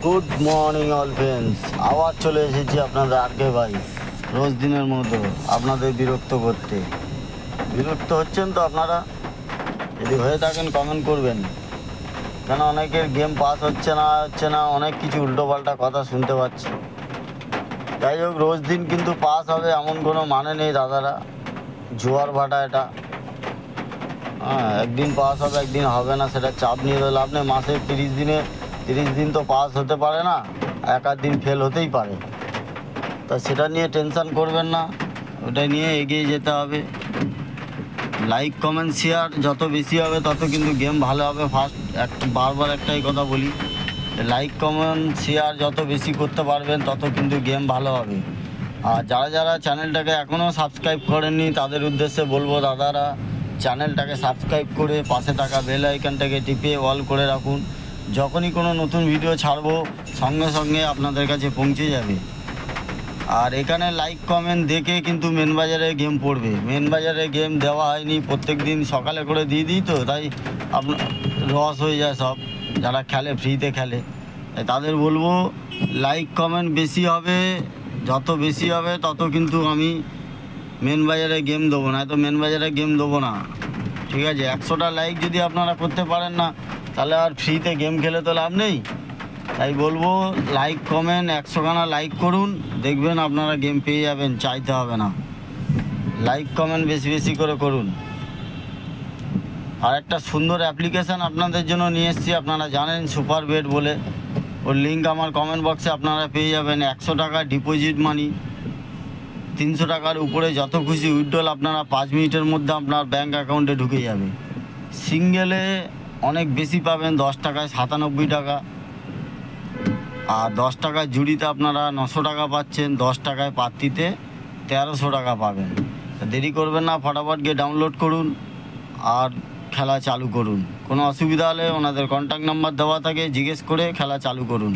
Good morning all friends, আবার চলে এসেছি আপনাদের আরকে ভাই রোজ দিনের মতো আপনাদের বিরক্ত করতে। বিরক্ত হচ্ছেন তো আপনারা? যদি হয়ে থাকেন কমেন্ট করবেন, কেন অনেকের গেম পাস হচ্ছে না অনেক কিছু উল্টোপাল্টা কথা শুনতে পাচ্ছি। যাই হোক, রোজ দিন কিন্তু পাস হবে এমন কোনো মানে নেই দাদারা, জোয়ার ভাটা এটা। হ্যাঁ, একদিন পাস হবে একদিন হবে না, সেটা চাপ নিয়ে লাভ নেই। মাসে 30 দিন তো পাস হতে পারে না, এক আধ দিন ফেল হতেই পারে। তা সেটা নিয়ে টেনশান করবেন না, ওটা নিয়ে এগিয়ে যেতে হবে। লাইক কমেন্ট শেয়ার যত বেশি হবে তত কিন্তু গেম ভালো হবে। বারবার একটাই কথা বলি, লাইক কমেন্ট শেয়ার যত বেশি করতে পারবেন তত কিন্তু গেম ভালো হবে। আর যারা যারা চ্যানেলটাকে এখনও সাবস্ক্রাইব করেননি তাদের উদ্দেশ্যে বলবো, দাদারা চ্যানেলটাকে সাবস্ক্রাইব করে পাশে থাকা বেল আইকনটাকে টিপে অল করে রাখুন। যখনই কোনো নতুন ভিডিও ছাড়বো সঙ্গে সঙ্গে আপনাদের কাছে পৌঁছে যাবে। আর এখানে লাইক কমেন্ট দেখে কিন্তু মেন বাজারে গেম পড়বে। মেন বাজারে গেম দেওয়া হয়নি, প্রত্যেক দিন সকালে করে দিয়ে দিই, তো তাই আপনার লস হয়ে যায় সব। যারা খেলে ফ্রিতে খেলে তাদের বলবো লাইক কমেন্ট বেশি হবে, যত বেশি হবে তত কিন্তু আমি মেন বাজারে গেম দেবো না, তো মেন বাজারে গেম দেবো না। ঠিক আছে, 100টা লাইক যদি আপনারা করতে পারেন না তাহলে আর ফ্রিতে গেম খেলে তো লাভ নেই। তাই বলবো লাইক কমেন্ট 100খানা লাইক করুন, দেখবেন আপনারা গেম পেয়ে যাবেন, চাইতে হবে না। লাইক কমেন্ট বেশি বেশি করে করুন। আর একটা সুন্দর অ্যাপ্লিকেশান আপনাদের জন্য নিয়ে এসেছি, আপনারা জানেন সুপার বেট বলে। ওর লিঙ্ক আমার কমেন্ট বক্সে আপনারা পেয়ে যাবেন। 100 টাকা ডিপোজিট মানি, 300 টাকার উপরে যত খুশি উইথড্রল আপনারা 5 মিনিটের মধ্যে আপনার ব্যাঙ্ক অ্যাকাউন্টে ঢুকে যাবে। সিঙ্গেলে অনেক বেশি পাবেন, 10 টাকায় 97 টাকা। আর 10 টাকায় জুড়িতে আপনারা 900 টাকা পাচ্ছেন, 10 টাকায় পাত্তিতে 1300 টাকা পাবেন। দেরি করবেন না, ফটাফট গিয়ে ডাউনলোড করুন আর খেলা চালু করুন। কোনো অসুবিধা হলে ওনাদের কন্ট্যাক্ট নাম্বার দেওয়া থাকে, জিজ্ঞেস করে খেলা চালু করুন।